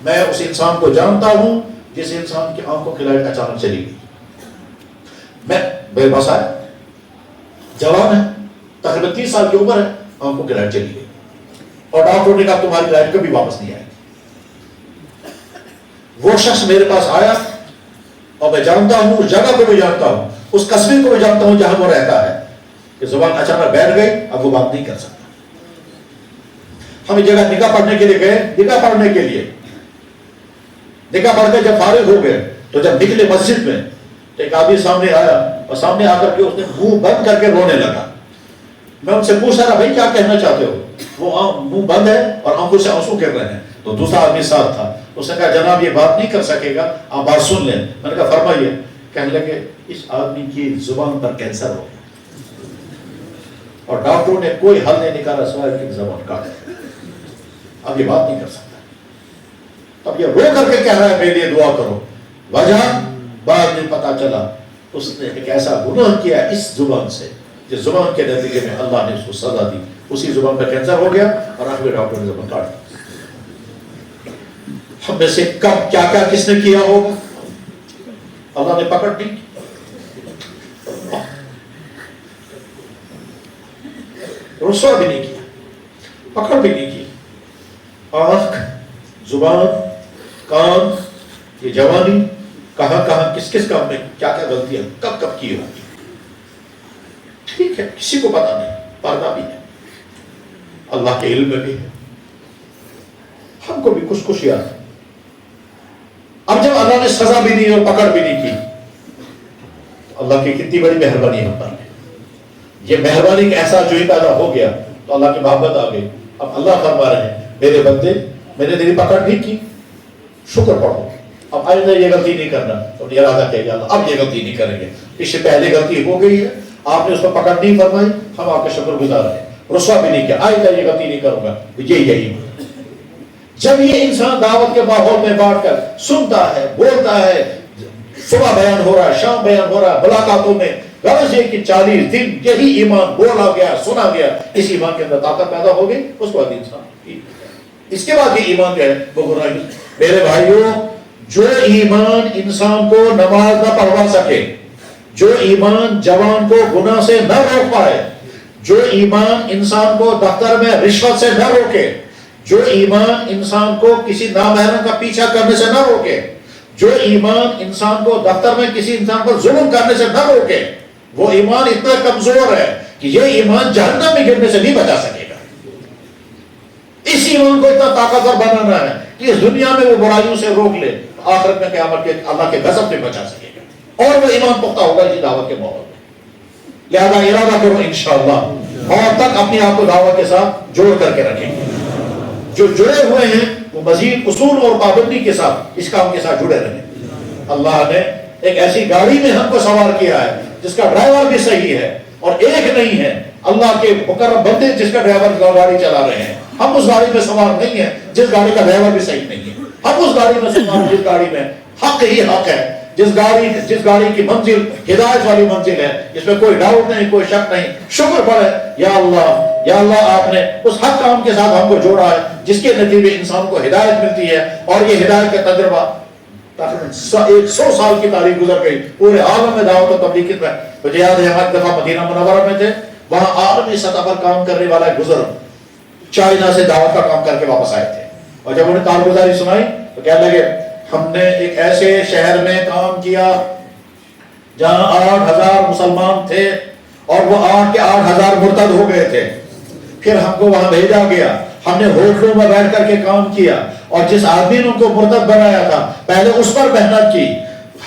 میں اس انسان کو جانتا ہوں جس انسان کی آنکھوں کی لائٹ اچانک چلی گئی. میں بے بس آیا، جوان ہے، تقریباً 30 سال کی عمر ہے، آنکھوں کی لائٹ چلی گئی اور ڈاکٹر نے کہا تمہاری لائٹ کبھی واپس نہیں آئے گی. وہ شخص میرے پاس آیا اور میں جانتا ہوں اس جگہ کو بھی جانتا ہوں، اس قصبے کو بھی جانتا ہوں جہاں وہ رہتا ہے کہ زبان اچانک بیٹھ گئی، اب وہ بات نہیں کر سکتا. ہم اس جگہ نکاح پڑھنے کے لیے گئے، نکاح پڑھنے کے لیے نکاح پڑھ کے جب فارغ ہو گئے تو جب نکلے مسجد میں تو ایک آدمی سامنے آیا اور سامنے آ کر کے اس نے منہ بند کر کے رونے لگا. میں ان سے پوچھ رہا بھائی کیا کہنا چاہتے ہو؟ وہ منہ بند ہے اور آنکھوں سے آنسو گر رہے ہیں. تو دوسرا آدمی ساتھ تھا، اس نے کہا جناب یہ بات نہیں کر سکے گا، آپ بات سن لیں. میں نے کہا فرمائیے. کہنے لگے اس آدمی کی زبان پر کینسر ہو گیا اور ڈاکٹروں نے کوئی حل نہیں نکالا سوائے کہ زبان کاٹ، اب یہ بات نہیں کر سکتا. اب یہ رو کر کے کہہ رہا ہے میرے لیے دعا کرو. وجہ بعد میں پتا چلا اس نے ایک ایسا گناہ کیا اس زبان سے جس زبان کے نتیجے میں اللہ نے اس کو سزا دی. اسی زبان پہ کینسر ہو گیا اور آخر ڈاکٹر نے زبان کاٹ دی. ہم میں سے کب کیا کیا کس نے کیا ہوگا اللہ نے پکڑ نہیں، رسوا بھی نہیں کیا، پکڑ بھی نہیں کی. آنکھ، زبان، کان، یہ جوانی کہاں کہاں کس کس کام میں کیا کیا غلطیاں کب کب کی ہوگی. ٹھیک ہے کسی کو پتا نہیں، پردہ بھی ہے، اللہ کے علم میں بھی ہے، ہم کو بھی کچھ یاد ہے. اب جب اللہ نے سزا بھی دی اور پکڑ بھی نہیں کی، اللہ کی کتنی بڑی مہربانی ہم پر ہے. یہ مہربانی کا احساس جو ہی پیدا ہو گیا تو اللہ کی محبت آ گئی. اب اللہ فرما رہے ہیں میرے بندے میں نے تیری پکڑ نہیں کی، شکر پڑھو، اب آئندہ یہ غلطی نہیں کرنا. تو ارادہ کیا گیا اللہ اب یہ غلطی نہیں کریں گے. اس سے پہلے غلطی ہو گئی ہے، آپ نے اس پر پکڑ نہیں فرمائی، ہم آپ کے شکر گزار ہیں، رسوا بھی نہیں کیا، آئندہ یہ غلطی نہیں کروں گا. یہی جب یہ انسان دعوت کے ماحول میں بیٹھ کر سنتا ہے، بولتا ہے، صبح بیان ہو رہا ہے، شام بیان ہو رہا ہے، ملاقاتوں میں غرض یہ کہ 40 دن یہی ایمان بولا گیا، سنا گیا، اس ایمان کے اندر طاقت پیدا ہو گئی، اس کے بعد انسان اس کے بعد یہ ایمان جو ہے وہ گناہ. میرے بھائیوں جو ایمان انسان کو نماز نہ پڑھوا سکے، جو ایمان جوان کو گناہ سے نہ روک پائے، جو ایمان انسان کو دفتر میں رشوت سے نہ روکے، جو ایمان انسان کو کسی نامحرم کا پیچھا کرنے سے نہ روکے، جو ایمان انسان کو دفتر میں کسی انسان پر ظلم کرنے سے نہ روکے، وہ ایمان اتنا کمزور ہے کہ یہ ایمان جہنم میں گرنے سے نہیں بچا سکے گا. اس ایمان کو اتنا طاقتور بنانا ہے کہ اس دنیا میں وہ برائیوں سے روک لے، آخرت میں قیامت کے اللہ کے غضب سے بچا سکے گا اور وہ ایمان پختہ ہوگا اسی دعوت کے ماحول میں. لہذا ارادہ کرو انشاءاللہ اور تک اپنے آپ کو دعوت کے ساتھ جوڑ کر کے رکھیں گے. جو جڑے ہوئے ہیں وہ مزید اصول اور پابندی کے ساتھ اس کام کے ساتھ جڑے رہیں. اللہ نے ایک ایسی گاڑی میں ہم کو سوار کیا ہے جس کا ڈرائیور بھی صحیح ہے اور ایک نہیں ہے، اللہ کے مکرم بندے جس کا ڈرائیور گاڑی چلا رہے ہیں. ہم اس گاڑی میں سوار نہیں ہیں جس گاڑی کا ڈرائیور بھی صحیح نہیں ہے. ہم اس گاڑی میں سوار جس گاڑی میں حق ہی حق ہے، جس گاڑی کی منزل ہدایت والی منزل ہے، جس میں کوئی ڈاؤٹ نہیں، کوئی شک نہیں. شکر پڑے یا اللہ آپ نے اس حق کام کے ساتھ ہم کو جوڑا ہے جس کے نتیجے انسان کو ہدایت ملتی ہے. اور یہ ہدایت کا تجربہ تقریباً 100 سال کی تاریخ گزر گئی پورے عالم میں دعوت و تبلیغ میں. مجھے یاد ہے ہم ایک دفعہ مدینہ منورہ میں تھے، وہاں عالمی سطح پر کام کرنے والا ایک بزرگ چائنا سے دعوت کا کام کر کے واپس آئے تھے اور جب انہیں کارگزاری سنائی تو کہنے لگے ہم نے ایک ایسے شہر میں کام کیا جہاں 8,000 مسلمان تھے اور وہ 8 کے 8,000 مرتد ہو گئے تھے. پھر ہم کو وہاں بھیجا گیا، ہم نے ہوٹلوں میں بیٹھ کر کے کام کیا اور جس آدمی نے ان کو مرتد بنایا تھا پہلے اس پر محنت کی،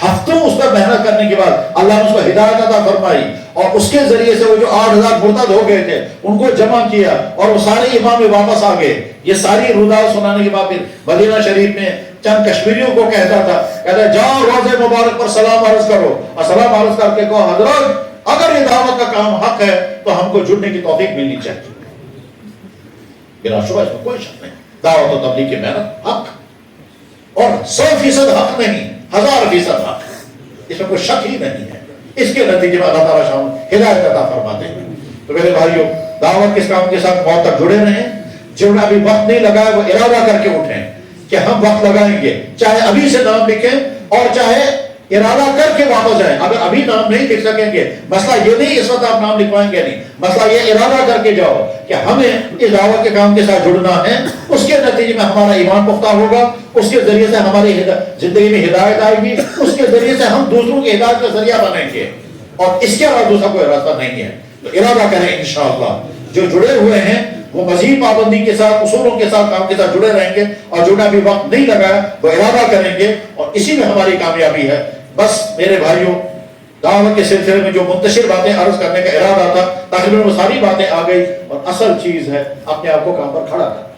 ہفتوں اس پر محنت کرنے کے بعد اللہ نے اس کو ہدایت عطا فرمائی اور اس کے ذریعے سے وہ جو 8,000 مرتد ہو گئے تھے ان کو جمع کیا اور وہ سارے ایمان میں واپس آ گئے. یہ ساری رودات سنانے کے بعد پھر مدینہ شریف میں چند کشمیریوں کو کہتا جاؤ روزے مبارک پر سلام عرض کرو اور سلام عرض کر کے کہو حضرت اگر یہ دعوت کا کام حق ہے تو ہم کو جڑنے کی توفیق ملنی چاہیے. بلا شبہ اس میں کوئی شک نہیں، دعوت و تبلیغ کی محنت حق اور 100% حق نہیں، 1000% حق، اس میں کوئی شک ہی نہیں ہے. اس کے نتیجے میں اللہ تعالیٰ شام ہدایت عطا فرماتے ہیں. تو میرے بھائیوں دعوت کے کام کے ساتھ موت تک جڑے رہیں. جنہوں نے ابھی وقت نہیں لگایا وہ ارادہ کر کے اٹھیں. کہ ہم وقت لگائیں گے، چاہے ابھی سے نام لکھیں اور چاہے ارادہ کر کے واپس جائیں. اگر ابھی نام نہیں لکھ سکیں گے، مسئلہ یہ نہیں اس وقت آپ نام لکھوائیں گے نہیں، مسئلہ یہ ارادہ کر کے جاؤ کہ ہمیں اس دعوت کے کام کے ساتھ جڑنا ہے. اس کے نتیجے میں ہمارا ایمان پختہ ہوگا، اس کے ذریعے سے ہماری زندگی میں ہدایت آئے گی، اس کے ذریعے سے ہم دوسروں کی ہدایت کا ذریعہ بنیں گے، اور اس کے علاوہ دوسرا کوئی راستہ نہیں ہے. تو ارادہ کریں انشاءاللہ. جو جڑے ہوئے ہیں وہ مزید پابندی کے ساتھ، اصولوں کے ساتھ، کام کے ساتھ جڑے رہیں گے، اور جو بھی وقت نہیں لگا وہ ارادہ کریں گے، اور اسی میں ہماری کامیابی ہے. بس میرے بھائیوں، دعوت کے سلسلے میں جو منتشر باتیں عرض کرنے کا ارادہ تھا، تقریباً وہ ساری باتیں آ گئی، اور اصل چیز ہے اپنے آپ کو کام پر کھڑا کرنا.